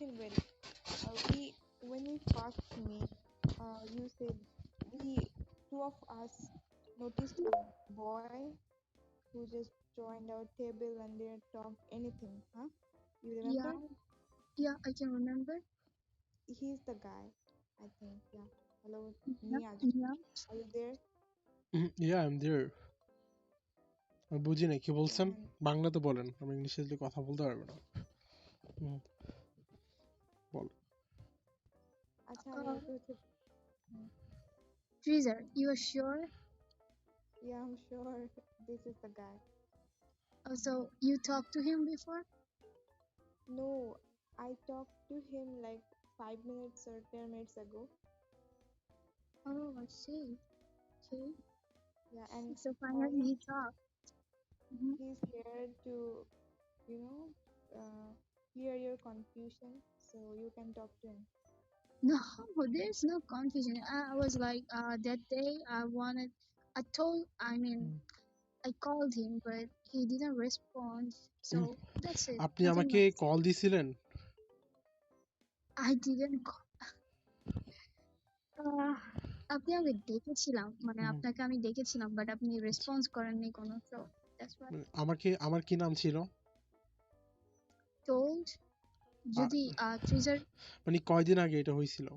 mentioned when we first met, you said we two of us noticed a boy who just joined our table and didn't talk anything, huh? You Yeah, remember? yeah, I can remember. He's the guy, I think. Yeah. Hello, Yeah, Niaz. yeah. Are you there? Yeah, I'm there. আমি বুঝি না কি Yeah, বলছেন, and বাংলাতে বলেন, আমি ইংলিশে যদি কথা বলতে পারবো না। হুম, বল। আচ্ছা আমি Uh, ওকে হচ্ছে Freezer, you are sure? yeah, I'm sure this is the guy. Also, you talked to him before? No, I talked to him like 5 minutes or 10 minutes ago. Oh, I see. Okay. Yeah, and So finally probably he talked. Mhm. he's here to, you know, clear your confusion so you can talk to him. No, there's no confusion. I was like, that day I called him, but he didn't respond. So that's it. আপনি Nothing আমাকে much. Call দিছিলেন? I didn't call. আপনি আমি ডেকেছিলাম, মানে হুম, আপনাকে আমি ডেকেছিলাম, but আপনি response করেননি কোনো। So that's why আমার কি নাম ছিল? told আর যদি ট্রিজার মানে কয়দিন আগে এটা হয়েছিল?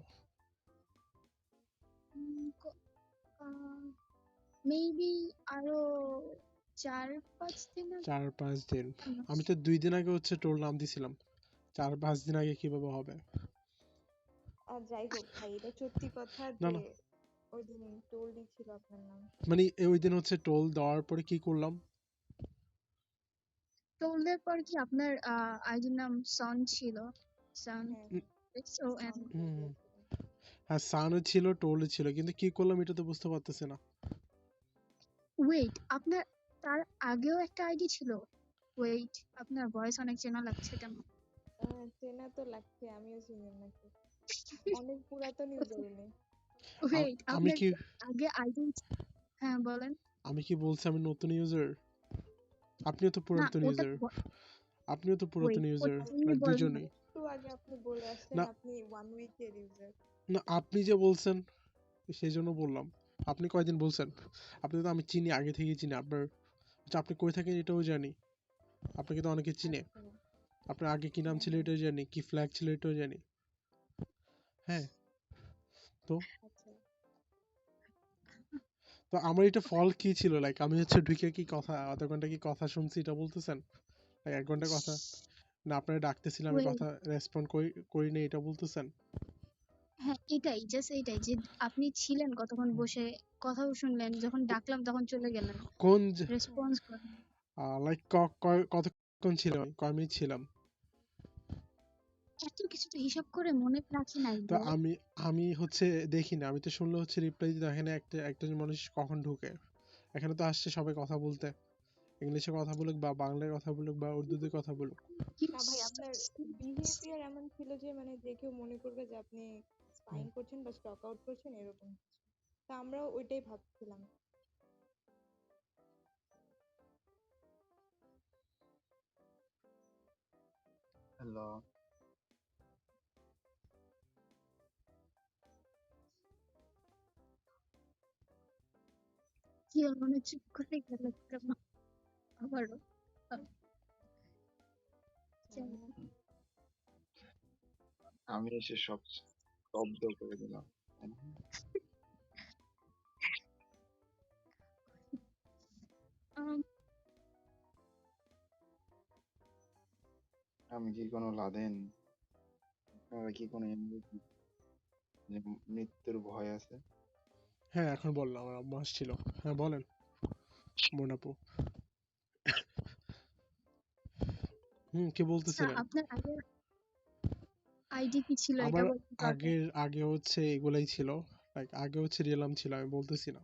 মেবি আরো 4-5 দিন আগে। 4-5 দিন। I'm not আমি তো sure. 2 দিন আগে হচ্ছে টোল নাম দিছিলাম। 4-5 দিন আগে কিভাবে হবে? আর যাই হোক ভাই, এটা সত্যি কথা না, যে না। ওই দিন টোলই ছিল আপনার নাম। মানে ওই দিন হচ্ছে টোল দেওয়ার পরে কি করলাম? টোল্ডের পর কি আপনার আইডির নাম সন ছিল? সন, হ্যাঁ, SON। সাউন্ড দিয়ে হুম, দিয়েছিলেন। হ্যাঁ, সানও ছিল, টোলও ছিল। কিন্তু কি করলাম এটা তো বুঝতে পারতেছি না। ওয়েট, আপনার তার আগেও একটা আইডি ছিল? ওয়েট, আপনার ভয়েস অনেক চেনা লাগছে কেন? চেনা তো লাগছে, আমিও চিনি নাকি। অনেক পুরাতন ইউজার উনি। ওয়েট, আমি আপনার কি আগে আইডি? হ্যাঁ বলেন। আমি কি বলছি আমি নতুন ইউজার? আপনিও তো না, পুরাতন ওটা ইউজার। আপনিও তো পুরাতন ওয়েট, ইউজার। ওটা ভাই, এমনি লাইক বলেন না। দুইজনেই। একটু আগে আপনি বলে আসলেন না, আপনি 1 উইকের ইউজার। না, আপনি যে বলছেন সেই জন্য বললাম। আপনি কয়দিন বলছেন? আপনি তো আমি চিনি, আগে থেকেই চিনি। আপনি কই থাকেন এটাও জানি। আপনাকে তো অনেকে চিনে। আচ্ছা। আপনার আগে কি নাম হ্যাঁ, ছিল হ্যাঁ। এটাও জানি, কি ফ্ল্যাগ ছিল এটাও জানি। হ্যাঁ, তো আচ্ছা। তো আমার এটা ফল কি ছিল? লাইক আমি হচ্ছে ঢুকে কি কথা আধা ঘন্টা কি কথা শুনছি এটা বলতেছেন? লাইক 1 ঘন্টা কথা না আপনারা ডাকতেছিলাম আমি ওয়েট, কথা রেসপন্ড করি নাই এটা বলতেছেন? হ্যাঁ এটাই, জাস্ট এইটাই যে আপনি ছিলেন কতক্ষণ বসে, কথাও শুনলেন, যখন ডাকলাম তখন চলে গেলেন, কোন হ্যাঁ। রেসপন্স করেন। লাইক কতক্ষণ ছিলাম আমি? কয় মিনিট ছিলাম? এত কিছু তো হিসাব করে মনে রাখি নাই তো ব্রো। আমি হচ্ছে দেখি না। আমি তো শুনলে হচ্ছে রিপ্লাই দিতে এখানে একটা মানুষ কখন ঢুকে। এখানে তো আসছে সবাই কথা বলতে। ইংলিশে কথা বলুক বা বাংলায় কথা বলুক বা উর্দুতে কথা বলুক। না ভাই, আপনার বিহেভিয়ার এমন ছিল যে মানে যে কেউ মনে করবে যে আপনি স্পাইং করছেন বা স্টক আউট করছেন এরকম কিছু। তা আমরাও ওইটাই ভাবছিলাম। হ্যালো। কি মনে চুপ করে গেল কেন আবারও? জানি না। আমি এসে সব স্তব্ধ করে দিলাম। আম, আমি কি কোনো লাদেন? আপনারা কি কোনো এমনি যে মৃত্যুর ভয় আছে? হ্যাঁ, এখন বললাম আমার আম্মা আসছিল। হ্যাঁ, বলেন মোনাপু। কি আচ্ছা, বলতেছিলেন? আপনার আগের আইডি কি ছিল এটা আমার বলতে পারবেন? আগে হচ্ছে এগুলাই ছিল। লাইক আগে হচ্ছে রিয়েলাম ছিল, আমি বলতেছি না।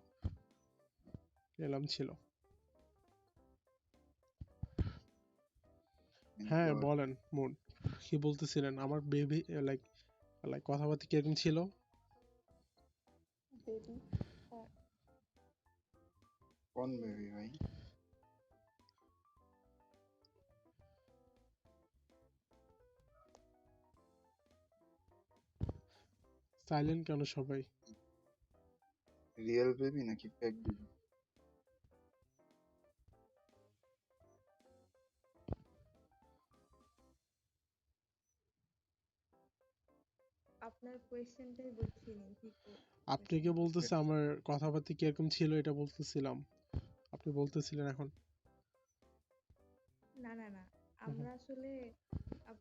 রিয়েলাম ছিল। Thank হ্যাঁ, God. বলেন মুন। কি বলতেছিলেন? আমার বেবি লাইক লাইক কথাবার্তা কিরকম ছিল? বেবি। কোন বেবি ভাই? সাইলেন্ট কেন সবাই? রিয়েল বেবি নাকি ফেক বেবি? আপনার কোয়েশ্চেনটাই বুঝিনি কি আপনি কে কোয়েশ্চেন। বলতেছে আমার কথাবার্তা কিরকম ছিল এটা বলতেছিলাম। আপনি বলতেছিলেন এখন। না না না, আমরা আসলে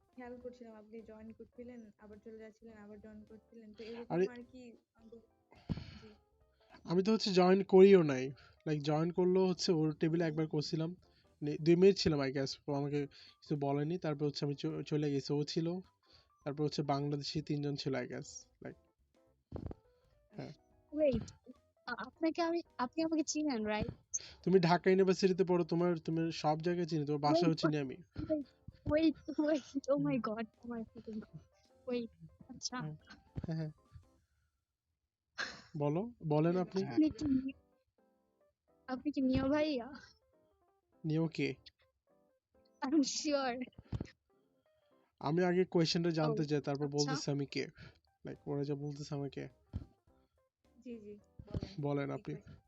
খেয়াল করছিলাম আপনি জয়েন করছিলেন আবার চলে যাচ্ছিলেন আবার জয়েন করছিলেন, তো এরকম আরে আর কি জি। আমি তো হচ্ছে জয়েন করিও নাই, লাইক জয়েন করলেও হচ্ছে ওর টেবিলে একবার করছিলাম, 2 মিনিট ছিলাম আই গেস, আমাকে কিছু বলেনি, তারপর হচ্ছে আমি চলে গেছি, ও ছিল, তারপর হচ্ছে বাংলাদেশি 3 জন ছিল আই গেস, লাইক হ্যাঁ। ওয়েট, আপনি আমাকে চিনেন, রাইট? তুমি ঢাকা ইউনিভার্সিটিতে পড়ো, তুমি সব জায়গায় চিনি, তোমার বাসাও চিনি আমি। ওয়েট, ও হুম, মাই গড, ওয়েট, আচ্ছা। হ্যাঁ, হ্যাঁ, হ্যাঁ। বলেন আপনি। হ্যাঁ, আপনি কি নিও ভাইয়া? নিও কে? I am sure. আমি আগে কোয়েশ্চেনটা ও জানতে চাই, তারপর আচ্ছা, বলতেছি আমি কে, লাইক ওরা যা বলতেছে আমাকে। জি জি, বলেন বলেন কি আপনি। কোয়েশ্চেন।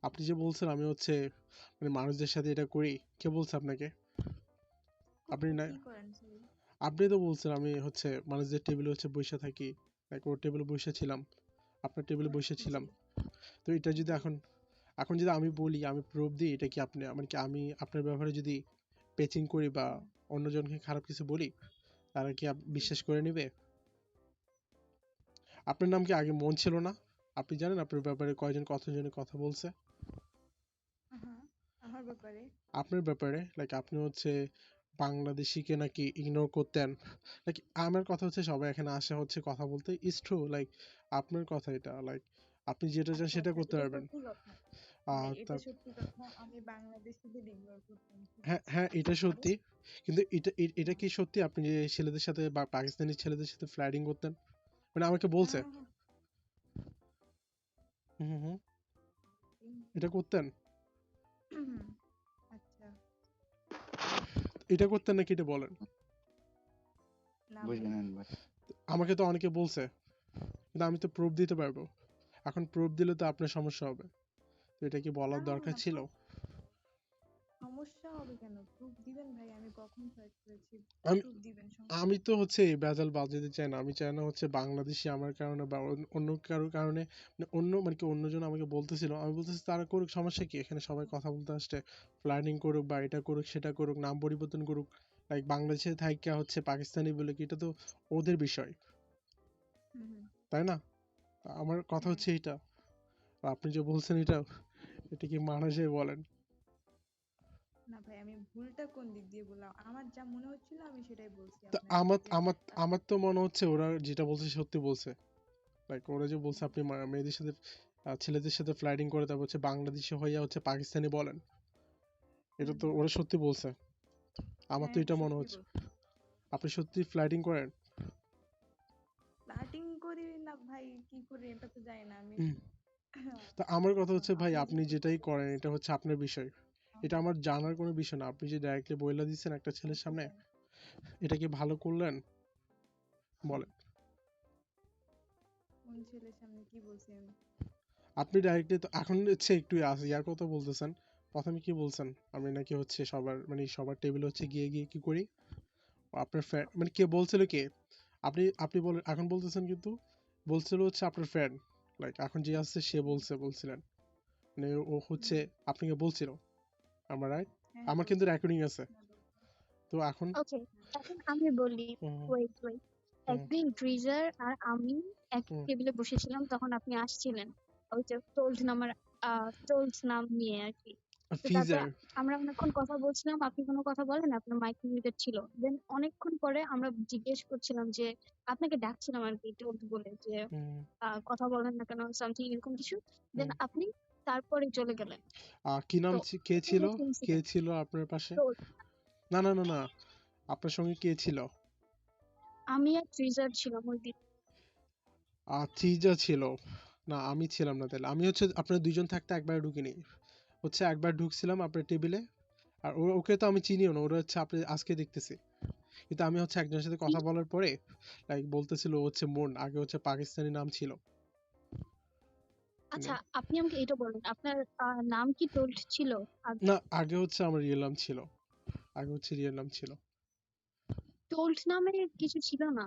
আপনি যে বলছেন আমি হচ্ছে মানে মানুষদের সাথে এটা করি, কে বলছে আপনাকে? আপনি না, কি করেন সরি? আপনি তো বলছেন আমি হচ্ছে মানুষদের টেবিলে হচ্ছে বসে থাকি, লাইক ওর টেবিলে বসে ছিলাম, আপনার টেবিলে বসে ছিলাম, জি তো এটা যদি জি। এখন এখন যদি আমি বলি, আমি প্রুফ দিই, এটা কি আপনি মানে কি আমি আপনার ব্যাপারে যদি পেচিং করি বা হুম, অন্যজনকে খারাপ কিছু বলি, তারা কি জি। বিশ্বাস করে নেবে? আপনার নাম কি আগে মন ছিল না? আপনি জানেন আপনার ব্যাপারে কতজনে কথা বলছে? হ্যাঁ, আমার ব্যাপারে। আপনার ব্যাপারে লাইক আপনি হচ্ছে বাংলাদেশিকে নাকি ইগনোর করতেন, লাইক আমার কথা হচ্ছে সবাই এখানে আসে হচ্ছে কথা বলতে, ইজ ট্রু, লাইক আপনার কথা এটা, লাইক আপনি যেটা চান আচ্ছা সেটা আচ্ছা, করতে এটা পারবেন। সত্যি কথা ভাই, এটা তার সত্যি কথা, আমি বাংলাদেশিদের ইগনোর করতাম, ঠিক হ্যাঁ আছে। হ্যাঁ এটা পরে সত্যি, কিন্তু এটা হুম, কি সত্যি আপনি যে ছেলেদের সাথে বা পাকিস্তানি ছেলেদের সাথে ফ্লার্টিং করতেন? মানে আমাকে হ্যাঁ বলছে। হ্যাঁ হ্যাঁ, হুম হুম হুম, হুম, এটা করতেন? হুম, আচ্ছা। এটা করতেন নাকি এটা বলেন। না বুঝে ভাই। নেন ভাই। আমাকে তো অনেকে বলছে, কিন্তু আমি তো প্রুফ দিতে পারবো, এখন প্রুফ দিলে তো আপনার সমস্যা হবে, তো এটা কি না বলার না না দরকার না, ছিল? সমস্যা হবে কেন? প্রুফ দিবেন ভাই, আমি কখন সার্চ করেছি? আমি প্রুফ দিবেন, সমস্যা আমি নেই। তো হচ্ছে এই ভেজাল বাজাতে চাই না, আমি চাই না হচ্ছে বাংলাদেশি আমার কারণে বা অন্য কারোর কারণে, মানে অন্য মানে কি অন্যজন আমাকে বলতেছিল, আমি বলতেছি তারা করুক, সমস্যা কি, এখানে সবাই কথা বলতে আসছে, প্ল্যানিং করুক বা এটা করুক সেটা করুক, নাম পরিবর্তন করুক, লাইক বাংলাদেশে থাইকা হচ্ছে পাকিস্তানি বলে কি, এটা তো ওদের বিষয়, হুম হুম, তাই না? আমার কথা হ্যাঁ। হচ্ছে এটা, আর আপনি যে বলছেন এটা, এটা কি মানা যায় বলেন? না ভাই, আমি ভুলটা কোন দিক দিয়ে বললাম? আমার যা মনে হচ্ছিল আমি সেটাই বলছি তো আপনাকে, আমার যে আমার আহ, আমার তো মনে হচ্ছে ওরা যেটা বলছে সত্যি বলছে, লাইক ওরা যে বলছে আপনি মেয়েদের সাথে ছেলেদের সাথে ফ্লার্টিং করে তারপর হচ্ছে বাংলাদেশি হইয়া হচ্ছে পাকিস্তানি বলেন, এটা হুম তো হুম, ওরা সত্যি বলছে, আমার তো হ্যাঁ এটা মনে সত্যি হচ্ছে। বলছি। আপনি সত্যি ফ্লার্টিং করেন? ফ্লার্টিং করি না ভাই, কি করি এটা তো জানি না আমি। হুম। তা আমার কথা হচ্ছে ভাই, আপনি আপনি যেহেতু যেটাই করেন এটা হচ্ছে আপনার বিষয়, এটা আমার জানার কোনো বিষয় না, আপনি যে ডাইরেক্টলি বইলা দিচ্ছেন একটা ছেলের সামনে, বলতেছেন এটা কি ভালো করলেন বলেন? কোন ছেলের সামনে কি বলছি আমি? আপনি ডাইরেক্টলি তো এখন হচ্ছে একটু ইয়ার কথা বলতেছেন, প্রথমে কি বলছেন, আমি নাকি হচ্ছে সবার মানে সবার টেবিলে হচ্ছে গিয়ে গিয়ে কি করি, আপনার ফ্রেন্ড মানে কে বলছিল কে, আপনি আপনি বলেন এখন বলতেছেন, কিন্তু বলছিল হচ্ছে আপনার ফ্রেন্ড, লাইক এখন যে আসছে সে হুম বলছিলেন, মানে ও হুম, হচ্ছে আপনাকে বলছিল, আমার রাইট? হ্যাঁ হ্যাঁ আমার কিন্তু বলছি। রেকর্ডিং আছে, হ্যাঁ বলছি। তো এখন ওকে, এখন আমি বলি। হুম ওয়েট, হুম একদিন ট্রিজার আর আমি এক হুম টেবিলে বসেছিলাম, তখন আপনি আসছিলেন ওই যে টোলস নাম নিয়ে আর কি। তো তারপর ফ্রিজার। আমরা অনেকক্ষণ কথা বলছিলাম, আপনি কোনো কথা বলেন, আপনার মাইক মিউটেড ছিল। দেন অনেকক্ষণ পরে আমরা জিজ্ঞেস করছিলাম যে আপনাকে ডাকছিলাম আর কি, টোলস বলে যে হুম কথা বলেন না কেন, সামথিং এরকম কিছু। দেন হুম। আপনি তারপরে চলে গেলেন। কি নাম তো কে এটা ছিল? হচ্ছে কে ইনসিডেন্ট। ছিল আপনার পাশে? তো না না না না, আপনার সঙ্গে কে ছিল? আমি আর ট্রিজার ছিলাম ওই দিন। থ্রিজা ছিল? না আমি ছিলাম না, তাহলে আমি হচ্ছে আপনার দুইজন থাকতে একবার ঢুকিনি, হচ্ছে একবার ঢুকছিলাম আপনার টেবিলে, আর ওকে তো আমি চিনিও না, ওরা হচ্ছে আপনি আজকে দেখতেছি, কিন্তু আমি হচ্ছে একজনের সাথে কথা বলার পরে লাইক বলতেছিল ও হচ্ছে মন, আগে হচ্ছে পাকিস্তানি নাম ছিল। মানে আচ্ছা, আপনি আমাকে এটা বলুন, আপনার নাম কি টোল্ড ছিল আগে? না, আগে হচ্ছে আমার রিয়েল নাম ছিল, আগে হচ্ছে রিয়েল নাম ছিল। টোল্ড নামে কিছু ছিল না?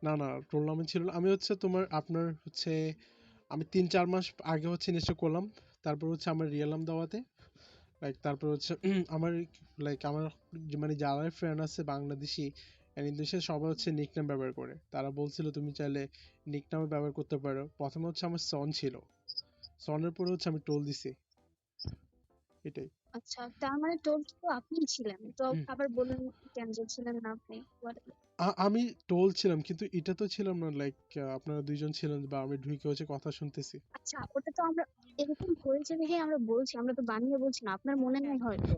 না না, টোল নামে ছিল না। আমি হচ্ছে আপনার হচ্ছে আমি 3-4 মাস আগে হচ্ছে ইনস্টল করলাম, তারপর হচ্ছে আমার রিয়েল নাম দেওয়াতে লাইক তারপর হচ্ছে আমার আমার মানে যারা ফ্রেন্ড আছে বাংলাদেশি ইন্দোনেশিয়া সবাই হচ্ছে নিকনেম ব্যবহার করে। তারা বলছিল তুমি চাইলে নিকনেম ব্যবহার করতে পারো। প্রথমে হচ্ছে আমার সন ছিল, সনের পরে হচ্ছে আমি টোল দিছি, এটাই। আচ্ছা, তার মানে টোল্ড তো আপনিই ছিলেন, তো আবার বলুন কেন যে ছিলেন না আপনি? আমি টোল ছিলাম, কিন্তু এটা তো ছিলাম না লাইক আপনারা দুইজন ছিলেন বা আমি ঢুকে হচ্ছে কথা শুনতেছি। আচ্ছা, ওটা তো আমরা এরকম হয়েছে দেখে আমরা বলছি, আমরা তো বানিয়ে বলছি না, আপনার মনে নেই হয়তো।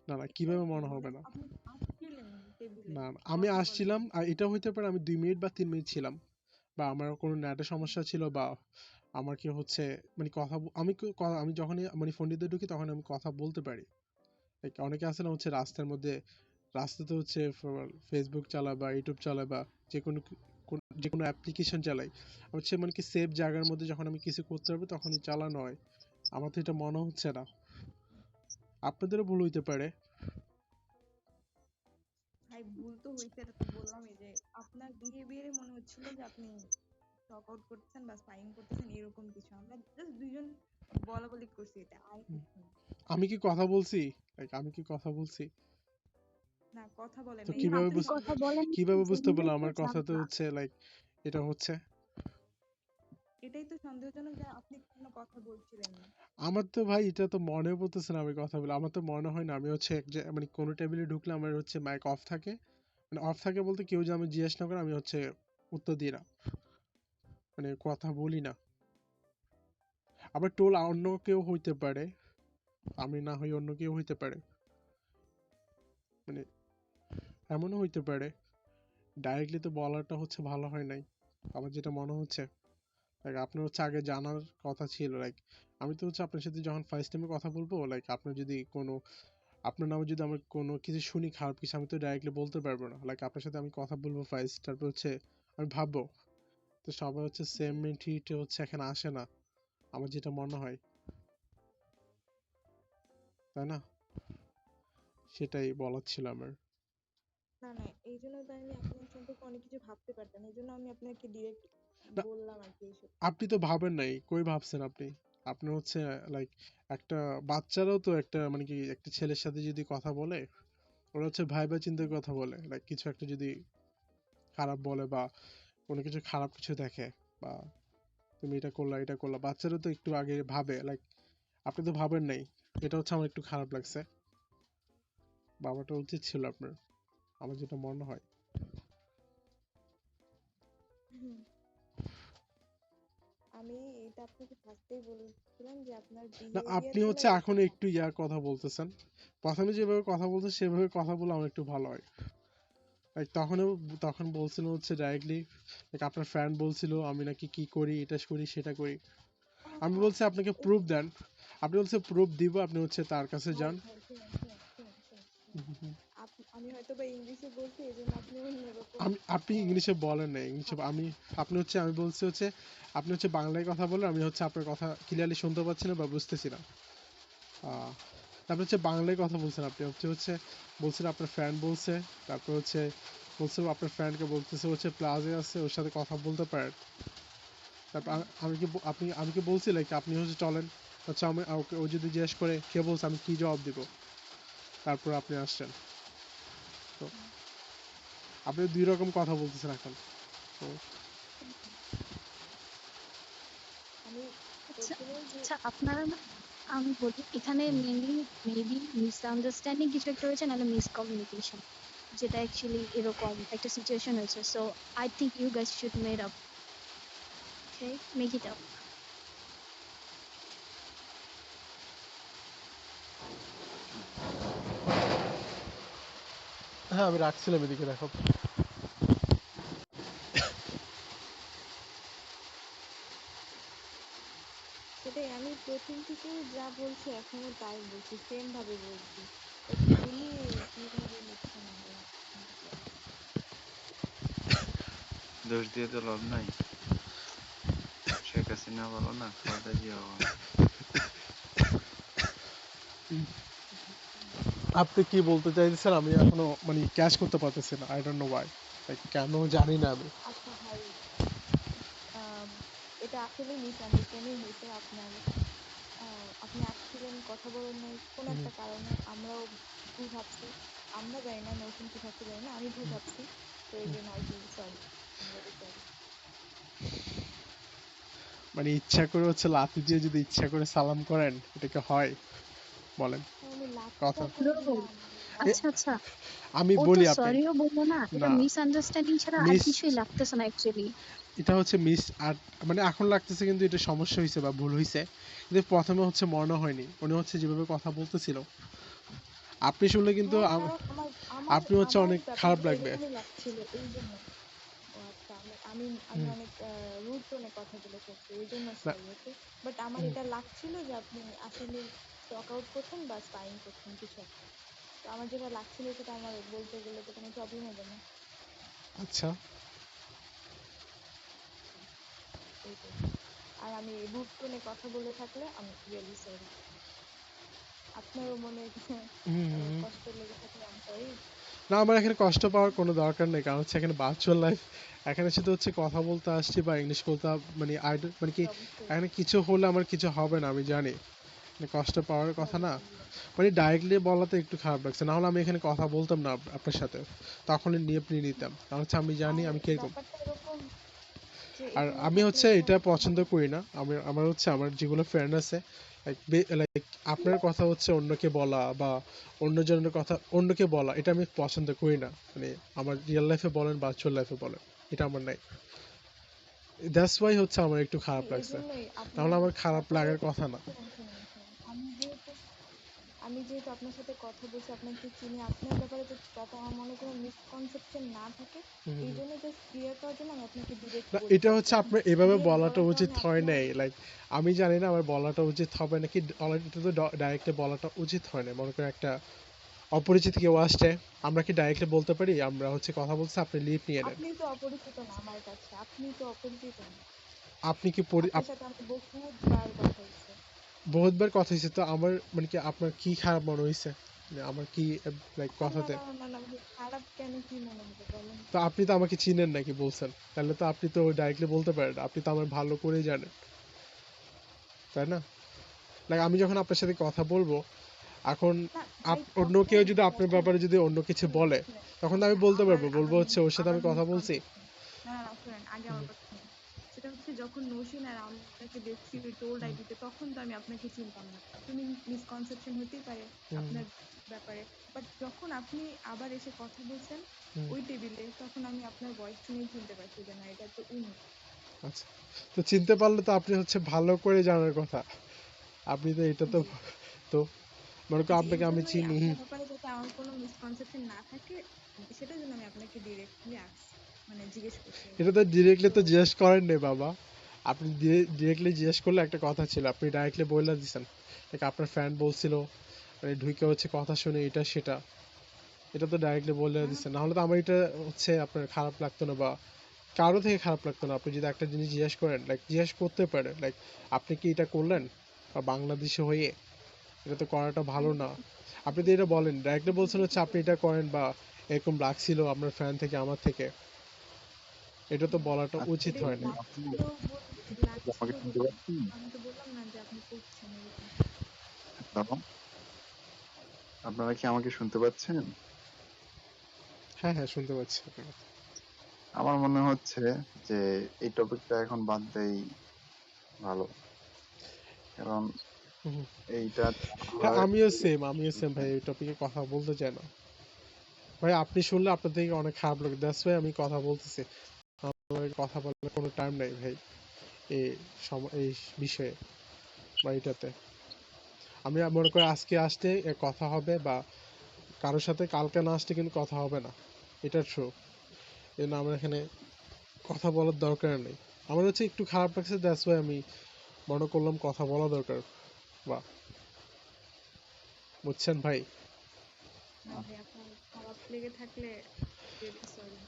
না না, কিভাবে মনে হবে না? আপনি আসছিলেন টেবিলে না না, আমি কথা বলার আসছিলাম, আর এটা হইতে পারে আমি 2 মিনিট বা 3 মিনিট ছিলাম, বা আমার কোনো নেটের সমস্যা ছিল, বা আমার কি হচ্ছে মানে আমি যখনই মানে ফোন দিতে ঢুকি তখন আমি কথা বলতে পারি। লাইক অনেকে আছে না হচ্ছে রাস্তার মধ্যে, রাস্তাতে হচ্ছে ফেসবুক চালায় বা ইউটিউব চালায় বা যে কোনো যে কোনো অ্যাপ্লিকেশন চালাই, হচ্ছে মানে কি সেফ জায়গার মধ্যে যখন আমি কিছু করতে পারবো তখনই চালানো হয়। আমার তো এটা মনে হচ্ছে না, আপনাদেরও ভুল হইতে পারে। ভাই, ভুল তো হইছে, এটা তো বললামই যে আপনার বিহেভিয়ারে মনে হচ্ছিল যে আপনি টক আউট করতেছেন বা স্পাইং করতেছেন, এরকম কিছু। আমরা জাস্ট দুইজন বলা বলি করছি, এটা আর কিছু না। আমি কি কথা বলছি? লাইক আমি কি কথা বলছি? না, কথা বলেন তো নাই, না, কিভাবে আপনি আপনি কথা সন্দেহ বলেন কিভাবে বুঝতে জেনে পারলো তো আমার চান কথাতে না। হচ্ছে লাইক এটা হচ্ছে? এটাই তো সন্দেহজনক যে আপনি কোনো কথা বলছিলেন না। আমার তো ভাই এটা তো মনে পড়তেছে না আমি কথা বলে, আমার তো মনে হয় না। আমি হচ্ছে মানে কোনো টেবিলে ঢুকলে আমার হচ্ছে মাইক অফ থাকে, মানে অফ থাকে বলতে কেউ যদি আমি জিজ্ঞেস না করে আমি হচ্ছে উত্তর দিই না, মানে কথা বলি না। আবার টোল অন্য কেউ হইতে পারে, আমি না হই অন্য কেউ হইতে পারে, মানে এমনও হইতে পারে। ডাইরেক্টলি তো বলাটা হচ্ছে ভালো হয় নাই, আমার যেটা মনে হচ্ছে। লাইক আপনার হচ্ছে আগে জানার কথা ছিল, লাইক আমি তো হচ্ছে আপনার সাথে যখন ফার্স্ট টাইমে কথা বলবো, লাইক আপনার যদি কোনো আপনার নামে যদি আমার কোনো কিছু শুনি খারাপ কিছু, আমি তো ডাইরেক্টলি বলতে পারবো না। লাইক আপনার সাথে আমি কথা বলবো ফার্স্ট, তারপর হচ্ছে আমি ভাববো। তো সবাই হচ্ছে সেম মেন্টালিটি হচ্ছে এখানে আসে না, আমার যেটা মনে হয়, তাই না? সেটাই বলার ছিল আমার। না না, এই জন্য তো আমি আপনার সম্পর্কে অনেক কিছু ভাবতে পারতাম, এই জন্য আমি আপনাকে ডিরেক্ট না, বললাম আর কি এইসব। আপনি তো ভাবেন নাই, কই ভাবছেন আপনি? আপনি হচ্ছে লাইক একটা বাচ্চারাও তো একটা মানে কি একটা ছেলের সাথে যদি কথা বলে, ওরা হচ্ছে ভাইবা চিন্তার কথা বলে। লাইক কিছু একটা যদি খারাপ বলে বা কোনো কিছু খারাপ কিছু দেখে, বা তুমি এটা করলা, বাচ্চারা তো একটু আগে ভাবে। লাইক আপনি তো ভাবেন নাই, এটা হচ্ছে আমার একটু খারাপ লাগছে। বাবাটা উচিত ছিল আপনার, আমার যেটা মনে হয়। হুম, আমি এটা আপনাকে ফার্স্টেই বলেছিলাম যে আপনার না, বিহেভিয়ার আপনি গুলো হচ্ছে এখন এরকম না। একটু ইয়ার কথা বলতেছেন। প্রথমে যেভাবে কথা বলতেন সেভাবে কথা বলে আমার একটু ভালো হয়। লাইক তখন বলছিল হচ্ছে ডাইরেক্টলি, লাইক আপনার ফ্রেন্ড বলছিল আমি নাকি কি করি, এটা করি সেটা করি। আমি আহ, বলছি আপনাকে প্রুফ দেন, আপনি বলছে প্রুফ দিব, আপনি হচ্ছে তার কাছে ভাই যান। ভাই, শুনেন। আমি হয়তো বা ইংলিশে বলছি, এই জন্য আপনি অন্যরকম। আপনি আহ, ইংলিশে বলেন না, ইংলিশে ভাব- আমি বলছি হচ্ছে আপনি হচ্ছে বাংলায় কথা বলেন, আমি হচ্ছে আপনার কথা ক্লিয়ারলি শুনতে পাচ্ছি না বা বুঝতেছি না। আহ, তারপর হচ্ছে বাংলায় কথা বলছেন, আপনি হচ্ছে বলছেন আপনার ফ্রেন্ড বলছে, তারপর হচ্ছে বলছে আপনার ফ্রেন্ডকে বলতেছে হচ্ছে প্লাজে আছে, ওর সাথে কথা বলতে পারেন। তারপর আমি কি বলছি লাইক আপনি হচ্ছে চলেন, হচ্ছে আমি ও যদি জিজ্ঞেস করে কে বলছে, আমি কি জবাব দিব? তারপর আপনি আসছেন। তো আপনি দুই রকম কথা বলতেছেন এখন। তো আমি আচ্ছা প্রথমেই যে আচ্ছা, আপনারা না, আমি বলি এখানে মেনলি মেবি মিসআন্ডারস্ট্যান্ডিং কিছু একটা হয়েছে, নাহলে মিসকমিউনিকেশন, যেটা অ্যাকচুয়ালি এরকম একটা সিচুয়েশন হয়েছে। So I think you guys should made up, okay, make it up. হ্যাঁ, আমি রাখছিলাম, এদিকে দেখো। সেটাই, আমি প্রথম থেকেও যা বলছি এখনো তাই বলছি, সেম ভাবে বলছি। তো ভুলই কিভাবে নিচ্ছেন আপনারা? দোষ দিয়ে তো লাভ নাই। শেখ হাসিনা বলো না, খালেদা জিয়া বলো। আপনি কি বলতে চাইছেন আমি এখনো মানে ক্যাচ করতে পারতেছি না, আই ডোন্ট নো ওয়াই, কেন জানি না আমি। আচ্ছা ভাই, আম, এটা আসলে মিসআন্ডারস্ট্যান্ডিং হয়েছে আপনার। আপনি আসছিলেন, কথা বলেন নাই কোন হুম, একটা কারণে, আমরাও ভুল ভাবছি। আমরা জানি না নৌসিন কি ভাবছে জানি না, আমি ভুল ভাবছি। তো এই জন্য আর কি, সরি, সরি। মানে ইচ্ছা করে হচ্ছে লাথি দিয়ে যদি ইচ্ছা করে সালাম করেন এটা কি হয় বলেন? আমি লাঠিটা কথা তো No, দিলাম না। এ- আচ্ছা আচ্ছা, আমি ও তো বলি আপনি, সরিও বললো না, এটা না মিসআন্ডারস্ট্যান্ডিং ছাড়া আর মিস, কিছুই লাগতেছে না অ্যাকচুয়ালি। এটা হচ্ছে মিস আর মানে এখন লাগতেছে কিন্তু এটা সমস্যা হয়েছে বা ভুল হয়েছে, কিন্তু প্রথমে হচ্ছে মনে হয়নি, উনি হচ্ছে যেভাবে কথা বলতেছিল আপনি শুনলে কিন্তু হ্যাঁ, কারণ আমার আমার আপনি হচ্ছে আমার অনেক খারাপ ব্যাপারগুলো লাগবে। এরকমই লাগছিল এই জন্য। ও আচ্ছা, আমি আমি আমি হুম, অনেক রুড টোনে কথা বলে ফেলছি, এই জন্য না, সরি। ওকে, বাট আমার হুম, এটা লাগছিল যে আপনি আসলে স্টক আউট করছেন বা স্পাইং করছেন কিছু একটা। তো আমার যেটা লাগছিল সেটা আমার বলতে গেলে তো কোনো প্রবলেম হবে না। আচ্ছা। এইটাই। আর আমি রুড টোনে কথা বলে থাকলে আমি রিয়েলি সরি। আপনারও মনে হুম, হুম, হুম। কষ্ট লেগে থাকলে আমি সরি। না আমার এখানে কষ্ট পাওয়ার কোনো দরকার নেই, কারণ হচ্ছে এখানে ভার্চুয়াল লাইফ, এখানে শুধু হচ্ছে কথা বলতে আসছি বা ইংলিশ বলতে মানে মানে কি, অবশ্যই। এখানে কিছু হলে আমার কিছু হবে না আমি জানি, মানে কষ্ট পাওয়ার জি, কথা না। অবশ্যই। মানে ডাইরেক্টলি বলাতে একটু খারাপ লাগছে, না হলে আমি এখানে কথা বলতাম না আপনার সাথে, তখনই নিয়ে আপনি নিতাম, কারণ হচ্ছে আমি জানি আর আমি কিরকম। ব্যাপারটা এরকম যে আর এখানে আমি থাকলে হচ্ছে তো এটা পছন্দ মানে করি না, আমি আমার হচ্ছে আমার যেগুলো ফ্রেন্ড আছে লাইক আপনার কথা হচ্ছে অন্যকে বলা বা অন্যজনের কথা অন্যকে বলা, এটা আমি পছন্দ করি না, মানে আমার রিয়েল লাইফে বলেন ভার্চুয়াল লাইফে বলেন, এটা আমার নাই। দ্যাটস ওয়াই হচ্ছে আমার একটু খারাপ এই লাগছে, জন্যই নাহলে আপনার আমার খারাপ ব্যাপারে লাগার কথা না। শুনুন, আমি যেহেতু আপনার সাথে কথা বলছি, আপনাকে চিনি, আপনার ব্যাপারে যাতে আমার মনে কোনো মিসকনসেপশন না থাকে, হুম, হুম, এই হুম। জন্য জাস্ট ক্লিয়ার করার জন্য আমি আপনাকে ডিরেক্ট না এটা বলছি। হচ্ছে এখন আপনার এভাবে ডিরেক্ট বলাটা বলার উচিত কারণে হয় আপনার নাই, লাইক আমি জানি না আমার বলাটা উচিত হবে নাকি, এটা তো ডাইরেক্টলি বলাটা উচিত হয় না, মনে করেন একটা অপরিচিত কেউ আসছে, আমরা কি ডাইরেক্টলি বলতে পারি আমরা হচ্ছে কথা বলছি আপনি লিভ নিয়ে নেন? আপনি তো অপরিচিত না আমার কাছে, আপনি তো অপরিচিত না। আপনি কি আপনার সাথে আমার বহুতবার কথা হয়েছে। বহুতবার কথা হয়েছে, তো আমার মানে কি আপনার কি খারাপ মনে হয়েছে, মানে আমার কি লাইক না কথাতে? না না না ভাই, খারাপ কেন, কি মনে হবে বলেন? তো আপনি তো আমাকে চিনেন নাকি বলছেন, তাহলে তো আপনি তো ডাইরেক্টলি বলতে পারেন, আপনি তো আমার ভালো করেই জানেন, তাই না? লাইক আমি যখন আপনার সাথে কথা বলবো এখন, না ভাই, অন্য তখন কেউ যদি আপনার তখন ব্যাপারে যদি অন্য কিছু শুনেন বলে, শুনেন তখন তো আচ্ছা, আমি বলতে আবার পারবো, আবার বলবো হচ্ছে ওর সাথে আবার আমি কথা বলছি। মিসকনসেপশন। না না না, শুনেন, আগে আমার কথা শুনেন। সেটা হচ্ছে যখন নৌশিন আর আমাকে দেখছি ওই টোল্ড হুম, আইডিতে, তখন তো আমি আপনাকে চিনতাম না। আপনি মিসকনসেপশন হতেই পারে হুম, আপনার ব্যাপারে। বাট যখন আপনি আবার এসে কথা বলছেন হুম। ওই টেবিলে, তখন আমি আপনার ভয়েস শুনেই চিনতে পারছি যে না, এটা তো উনি। আচ্ছা, তো চিনতে পারলে তো আপনি হচ্ছে ভালো করে জানার কথা, আপনি তো এটা তো, জি তো মনে করো জি, এই আপনাকে আমি জন্যই চিনি। আপনার ব্যাপারে যাতে আমার কোনো মিসকনসেপশন না থাকে, সেটার জন্য আমি আপনাকে ডিরেক্টলি আসছি, মানে জিজ্ঞেস করছি আর এটা কি। তো ডিরেক্টলি তো তো জিজ্ঞেস করেন নাই বাবা, আপনি ডিরেক্টলি জিজ্ঞেস করলে একটা কথা ছিল, আপনি ডাইরেক্টলি বলে দিছেন লাইক আপনার ফ্যান বলছিল, মানে ঢুকে হচ্ছে কথা শুনে এটা সেটা, এটা তো ডাইরেক্টলি বলে দিচ্ছেন, না হলে তো আমার এটা হচ্ছে আপনার খারাপ লাগতো না বা কারো থেকে খারাপ লাগতো না, আপনি যদি একটা জিনিস জিজ্ঞেস করেন লাইক জিজ্ঞেস করতে পারেন লাইক আপনি কি এটা করলেন বা বাংলাদেশে হয়ে, এটা তো করাটা ভালো আমি না। যখন আপনি তো এটা বুঝতে বলেন, পারছি, ডাইরেক্টলি বলছেন বুঝেই তো হচ্ছে আপনি এটা বলছি। করেন বা এরকম লাগছিল আপনার ফ্যান থেকে আমার থেকে, এটা তো বলাটা আচ্ছা, উচিত এটা হয় না। আপনি লাগছিল আমাকে শুনতে বলতে পাচ্ছেন? আমি তো বললাম না যে আপনি করছেন এরকম। হ্যালো, আপনারা কি আমাকে শুনতে পাচ্ছেন? হ্যাঁ হ্যাঁ শুনতে পাচ্ছি আপনার কথা। আমার মনে হচ্ছে যে এই টপিকটা এখন বাদ দেই ভালো। কারণ হুম, হুম। এইটা হ্যাঁ হয়। আমিও সেম ভাই, এই টপিকে কথা বলতে চাই না ভাই, আপনি শুনলে আপনার থেকে অনেক খারাপ লাগে, দ্যাটস ওয়াই আমি কথা বলতেছি, আমার কথা বলার কোনো টাইম নাই ভাই এই এই বিষয়ে বা এটাতে। আমি মনে করি আজকে আসতে কথা হবে বা কারোর সাথে কালকে না আসতে কিন্তু কথা হবে না, এটা ট্রু, এই জন্য আমার এখানে কথা বলার দরকার নেই। আমার হচ্ছে একটু খারাপ লাগছে, দ্যাটস ওয়াই আমি মনে করলাম কথা বলা দরকার, বা বুঝছেন ভাই? না ভাই, আপনার খারাপ লেগে থাকলে রিয়েলি সরি।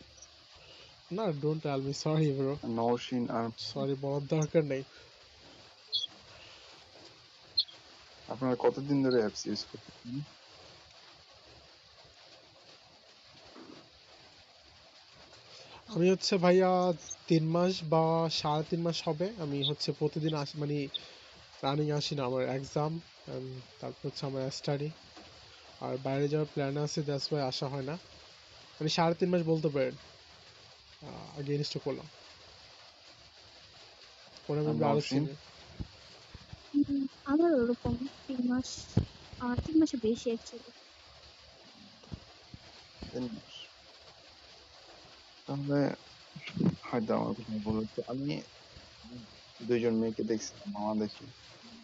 না, don't tell me, sorry bro, Naushin আর সরি বলার দরকার নেই। আপনারা কতদিন ধরে অ্যাপস ইউজ করতেছেন? আমি হচ্ছে ভাইয়া 3 মাস বা 3.5 মাস হবে। আমি হচ্ছে প্রতিদিন আসি, মানে রানিং আসি না, আমার এক্সাম, তারপর হচ্ছে আমার স্টাডি, আর বাইরে যাওয়ার প্ল্যান আছে, দ্যাটস ওয়াই আসা হয় না। মানে 3.5 মাস বলতে পারেন আগে ইনস্টল করলাম, ওরা আর মেবি আরো নওশিন সিনিয়র। আমার ওরকম 3 মাস, 3 মাসে বেশি অ্যাকচুয়ালি। 3 মাস। তাহলে হয়তো আমার কথা ভুল হচ্ছে। আমি দুইজন মেয়েকে দেখছিলাম বাংলাদেশি,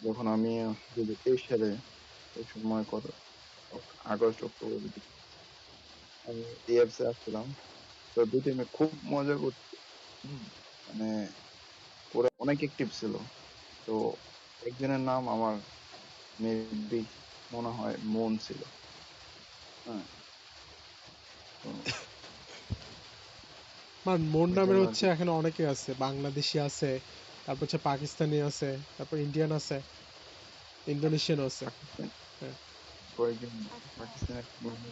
যখন আমি 2023 সালে, ওই সময় কত আগস্ট অক্টোবর দিকে আমি এই অ্যাপসে আসছিলাম। তো দুইটা মেয়ে খুব মজা করছে। হুম, মানে ওরা অনেক অ্যাক্টিভ ছিল। তো একজনের নাম আমার মেবি মনে হয় মন ছিল। হ্যাঁ, তো মোর ওই নামের জন্য আর হচ্ছে কি এখানে অনেকে আছে, বাংলাদেশি আছে, তারপর হচ্ছে পাকিস্তানি আছে, তারপর ইন্ডিয়ান আছে, ইন্দোনেশিয়ান আছে। পাকিস্তান হ্যাঁ। কয়েকজন আচ্ছা, পাকিস্তানের আমি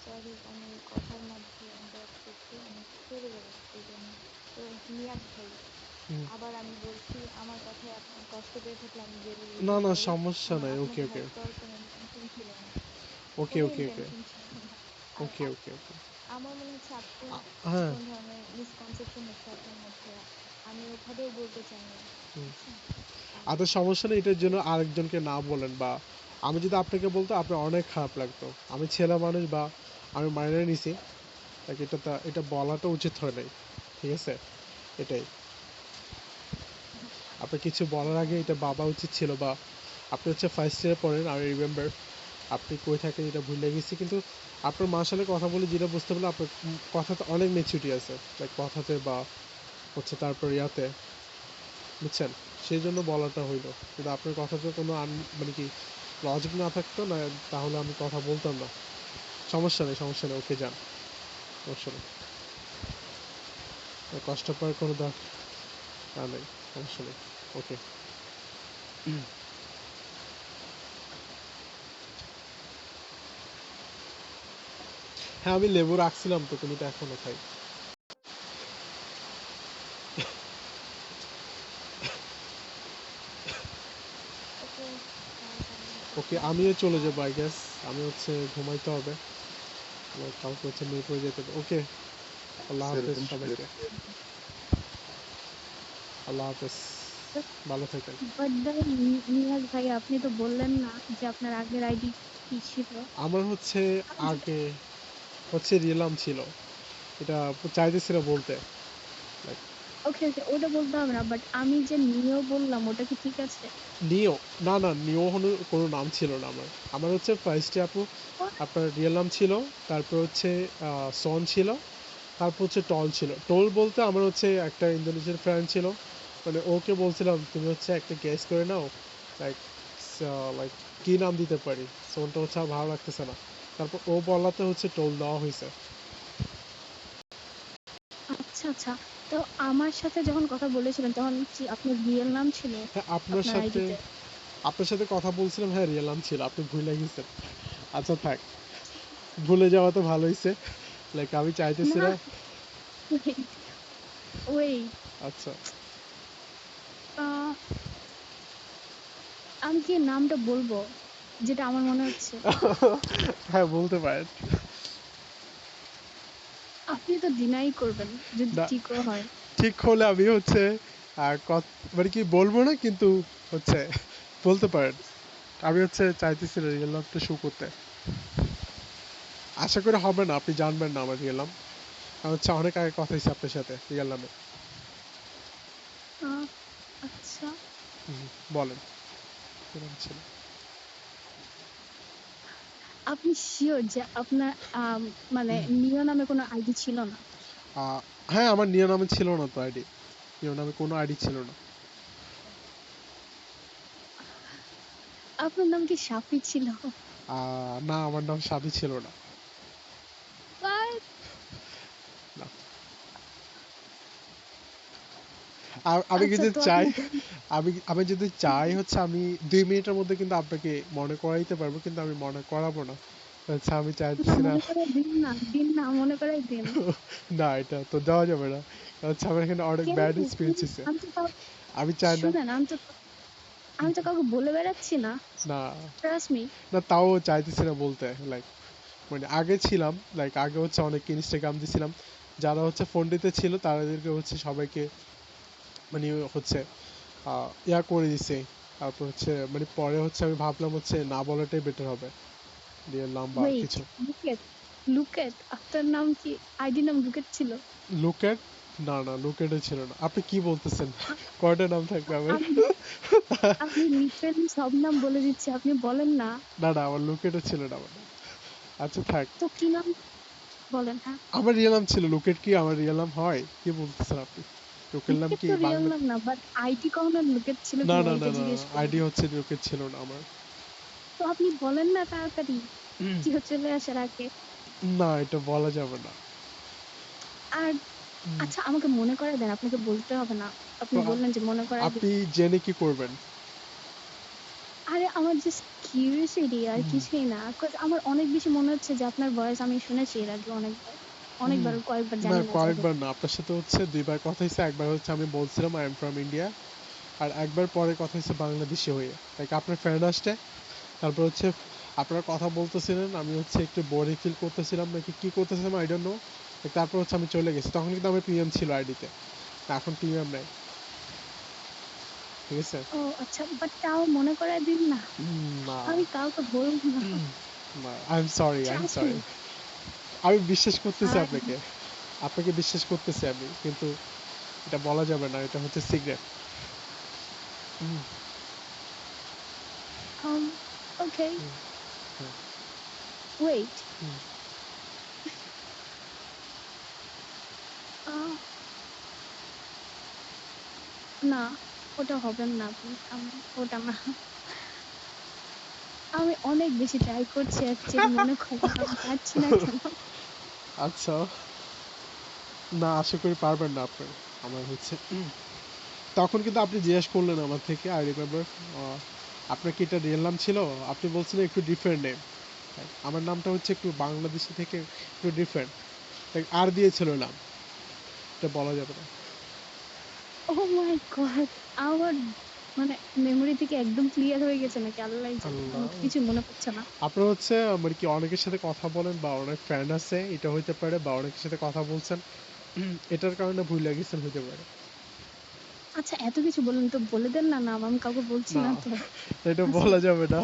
সরি, আমি কথার মধ্যে ইন্টারাপ্ট করছি, আমি চলে যাবো এই জন্য। তো নিয়াদ ভাই, হুম। আবার আমি বলছি, আমার কথায় আপনি কষ্ট পেয়ে থাকলে আমি ভেরি না রিয়েলি না, সরি। সমস্যা নাই, ওকে আপনাকে ওকে হার্ট করার কোনো ইন্টেনশন ছিল না, ওকে কোনো ওকে ওকে ইন্টেনশন ছিল না। আর ওকে ওকে ওকে। আমার মনে হচ্ছে আপনি হ্যাঁ। কোন ধরনের মিসকনসেপশন হচ্ছে আপনার মধ্যে, আমি ওভাবেও বলতে চাইনি, হুম। বুঝছেন? আপনার সমস্যা নেই, এটার জন্য আরেকজনকে না বলেন, বা আমি যদি আপনাকে বলতো আপনার অনেক খারাপ লাগতো। আমি ছেলে মানুষ, বা আমি মাইনে নিছি, এটা বলাটা উচিত হয় নাই, ঠিক আছে? এটাই, আপনার কিছু বলার আগে এটা ভাবা উচিত ছিল। বা আপনি হচ্ছে ফার্স্ট ইয়ারে পড়েন, আমি রিমেম্বার আপনি কই থাকেন এটা ভুলে গেছি, কিন্তু আপনার মার সাথে কথা বলে যেটা বুঝতে পারলাম, আপনার কথাতে অনেক ম্যাচুরিটি আছে, লাইক কথাতে বা হচ্ছে তারপর ইয়াতে, বুঝছেন? সেই জন্য বলাটা হইলো, কিন্তু আপনার কথাতে কোনো মানে কি লজিক না থাকতো না, তাহলে আমি কথা বলতাম না। সমস্যা নেই, সমস্যা নেই, ওকে যান, সমস্যা নেই, কষ্ট পাওয়ার কোনো দরকার নেই, সমস্যা নেই, ওকে। হ্যাঁ, আমি লেবু রাখছিলাম তো, তুমি তো এখনো খাই। ওকে, ওকে, আপনার আমিও চলে আর যাবো আই গেস। আমি হচ্ছে ঘুমাইতে হবে, আমার কালকে হচ্ছে মিরপুরে যেতে হবে। ওকে, আল্লাহ হাফেজ সবাইকে, আল্লাহ হাফেজ, ভালো থাকেন। বাট দেন নিয়াজ ভাই, আপনি তো বললেন না যে আপনার আগের আইডি কি ছিল? আমার হচ্ছে যেটা আগে হচ্ছে রিয়েলাম ছিল, এটা চাইতেছিল বলতে, like, ওকে ওকে, ওটা বলতে হবে না, বাট আমি যে নিও বললাম ওটা কি ঠিক আছে? নিও, না না, নিও কোনো নাম ছিল না আমার। আমার হচ্ছে ফার্স্টে আপু আপনার রিয়েল নাম ছিল, তারপর হচ্ছে সন ছিল, তারপর হচ্ছে টল ছিল। টোল বলতে আমার হচ্ছে একটা ইন্দোনেশিয়ান ফ্রেন্ড ছিল, মানে ওকে বলছিলাম তুমি হচ্ছে একটা গেস করে নাও, লাইক লাইক কী নাম দিতে পারি, সোনটা হচ্ছে আর ভালো লাগতেছে না, তারপর ও বলাতে হচ্ছে টোল দেওয়া হয়েছে। আচ্ছা আচ্ছা, তো আমার সাথে যখন কথা বলেছিলেন তখন কি আপনার রিয়েল নাম ছিল হ্যাঁ, আপনার আপনার সাথে আইডিতে? আপনার সাথে কথা বলছিলাম, হ্যাঁ রিয়েল নাম ছিল, আপনি ভুলে গেছেন। আচ্ছা থাক, ভুলে যাওয়া তো ভালো হয়েছে, লাইক আমি চাইতেছি না, না। ওয়েট ওয়েট, আচ্ছা। আমি কি নামটা বলবো যেটা আমার মনে হচ্ছে? হ্যাঁ, বলতে পারেন। আপনি তো ডিনাই করবেন যদি না, ঠিকও হয়। ঠিক হলে আমি হচ্ছে মানে কি বলবো না, কিন্তু হচ্ছে বলতে পারেন। আমি হচ্ছে চাইতেছি রিয়েল নামটা শো করতে, আশা করি হবে না, আপনি জানবেন না আমার রিয়েল নাম। আমি হচ্ছে অনেক আগে কথা হয়েছে আপনার সাথে রিয়েল নামে। আহ, আচ্ছা, বলেন কি নাম ছিল। আপনি শিওর যে আপনার মানে নিও নামে কোনো আইডি ছিল না? হ্যাঁ, আমার নিয়ো নামে ছিল না তো আইডি, নিয়ো নামে কোনো আইডি ছিল না। আপনার নাম কি সাফি ছিল? না, আমার নাম সাবি ছিল না। What? আমি আচ্ছা কিন্তু তো চাই, আপনি বলুন। আমি যদি চাই হচ্ছে আমি 2 মিনিটের মধ্যে কিন্তু আপনাকে মনে করাইতে পারবো, কিন্তু আমি মনে করাবো না। আচ্ছা আমি না চাইতেছি না। মনে করাই দিন না, দিন না, মনে করাই দিন। না এটা তো দেওয়া যাবে না। আচ্ছা আমার এখানে অনেক কেন? ব্যাড এক্সপিরিয়েন্স হয়েছে। আমি তো আমি চাই না। শুনেন, আমি তো কাউকে বলে বেড়াচ্ছি না। না ট্রাস্ট মি। না তাও চাইতেছি না বলতে, লাইক মানে আগে ছিলাম, লাইক আগে হচ্ছে অনেককে ইনস্টাগ্রাম দিছিলাম, যারা হচ্ছে ফোনটিতে ছিল তাদেরকে হচ্ছে সবাইকে মানে হচ্ছে ইয়া করে দিছে। তারপর হচ্ছে মানে পরে হচ্ছে আমি ভাবলাম হচ্ছে না বলাটাই বেটার হবে, রিয়েল নাম বা ওয়েট, কিছু। লুকেট, লুকেট আপনার নাম কি? আইডি নাম লুকেট ছিল? লুকেট? না না লুকেটে ছিল না। আপনি কি বলতেছেন? কয়টা নাম থাকবে আমার? আমি আমি লিটারালি সব নাম বলে দিচ্ছি, আপনি বলেন না। না না আমার লুকেটে ছিল না আমার নাম। আচ্ছা থাক। তো কি নাম বলেন? হ্যাঁ, আমার রিয়েল নাম ছিল লুকেট। কি আমার রিয়েল নাম হয়? কি বলতেছেন আপনি? লোকের নাম লুকেট কি তো রিয়েল বাংলা? নাম না, বাট আইডি কখনো লুকেট ছিল না কিনা না না এটা না জিজ্ঞেস করলাম। আইডি হচ্ছে লোকের ছিল না আমার। তো আপনি বলেন না তাড়াতাড়ি, জিও চলে আসার আগে। না এটা বলা যাবে না। আর হুম, আচ্ছা আমাকে মনে করায় দেন, আপনাকে বলতে হবে না। আপনি তো বললেন যে মনে করায় দিন। আপনি জেনে কি করবেন? আরে আমার জাস্ট কিউরিওসিটি আর হুম, কিছুই না। 'কজ আমার অনেক বেশি মনে হচ্ছে যে আপনার ভয়েস আমি শুনেছি এর আগে অনেকবার। হুম। অনেকবার, কয়েকবার না জানি না, যাই হোক। কয়েকবার না, আপনার সাথে হচ্ছে 2 বার কথা হয়েছে। একবার হচ্ছে আমি বলছিলাম আই এম ফ্রম ইন্ডিয়া, আর একবার পরে কথা হয়েছে বাংলাদেশি হয়ে, লাইক আপনার ফ্রেন্ড আসছে। তারপর হচ্ছে আপনারা কথা বলতেছিলেন, আমি হচ্ছে একটু বোরিং ফিল করতেছিলাম নাকি কি করতেছিলাম আই ডোন্ট নো। তারপর হচ্ছে আমি চলে গেছি, তখন কিন্তু আমার প্রিমিয়াম ছিল আইডিতে, এখন প্রিমিয়াম নাই। ঠিক আছে? ও আচ্ছা, বাট তাও মনে করায় দিন না। না আমি কাউকে বলব না। না I am sorry, I am trust me. Sorry. আমি বিশ্বাস করতেছি আর আপনাকে, আপনাকে বিশ্বাস করতেছি আমি, কিন্তু এটা বলা যাবে না, এটা হচ্ছে সিক্রেট। um ওকে, ওয়েট। আহ না, ওটা হবে না প্লিজ। ওটা না। আমি অনেক বেশি ট্রাই করছি অ্যাকচুয়ালি মনে করার, আমি পারছি না কেন? আচ্ছা, না আশা করি পারবেন না আপনি। আমার হচ্ছে তখন কিন্তু আপনি জিজ্ঞেস করলেন আমার থেকে, আই রিমেম্বার, আপনার কি এটা রিয়েল নাম ছিল? আপনি বলছিলেন একটু ডিফারেন্ট নেম। আমার নামটা হচ্ছে একটু বাংলাদেশি থেকে একটু ডিফারেন্ট, আর দিয়েছিল নাম, এটা বলা যাবে না। ও মাই গড! আমার মানে মেমোরি থেকে একদম ক্লিয়ার হয়ে গেছে নাকি আল্লাহই জানে। আল্লাহ, আমার তো কিছুই মনে পড়ছে না। আপনার হচ্ছে মানে কি অনেকের সাথে কথা বলেন বা অনেক ফ্যান আছে এটা হইতে পারে, বা অনেকের সাথে কথা বলছেন এটার কারণে ভুল লাগেছেন হইতে পারে। আচ্ছা এত কিছু বললেন তো বলে দেন না নাম, আমি কাউকে বলছি না না তো। এটা আচ্ছা, বলা যাবে না,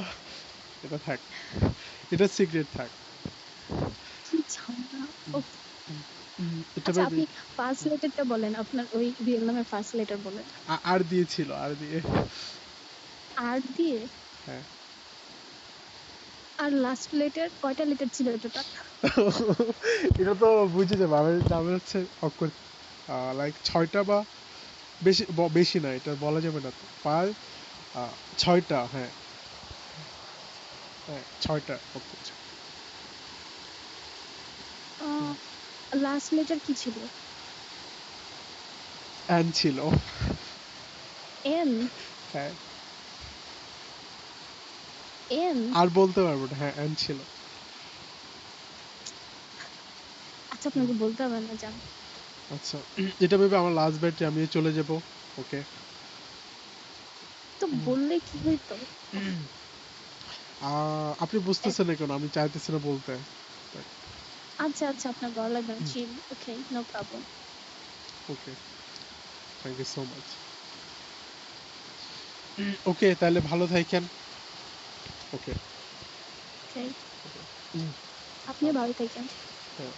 এটা থাক, এটা সিক্রেট থাক। কি ঝামেলা! ওকে। এটা আচ্ছা ভেবে আপনি ফার্স্ট লেটারটা বলেন, আপনার ওই রিয়েল নামের ফার্স্ট লেটার বলেন। আর দিয়েছিল, আর দিয়ে। আর দিয়ে? হ্যাঁ আর লাস্ট লেটার কয়টা লেটার ছিল টোটাল? এটা তো বুঝে যাবে, আমার নামে হচ্ছে অক্ষর লাইক 6টা বা বেশি, বেশি না, এটা বলা যাবে না তো। 6টা, হ্যাঁ হ্যাঁ 6টা অক্ষর। লাস্ট লেটার কি ছিল? অ্যান ছিল। এন? হ্যাঁ এন? আর বলতে পারবো না, হ্যাঁ অ্যান ছিল। আচ্ছা আপনাকে বলতে হবে না, জান। আচ্ছা এটা ভেবে আমার লাস্ট ব্যাটে আমি চলে যাব। ওকে, তো বললে কি হইতো? আপনি বুঝতেছেন না কেন? আমি চাইতেছি না বলতে। আচ্ছা আচ্ছা, আপনার ভালো লাগবে না, chill. Okay, no problem. Okay, thank you so much. Okay তাহলে ভালো থাকেন। ওকে। ওকে, আপনিও ভালো থাকেন। হ্যাঁ।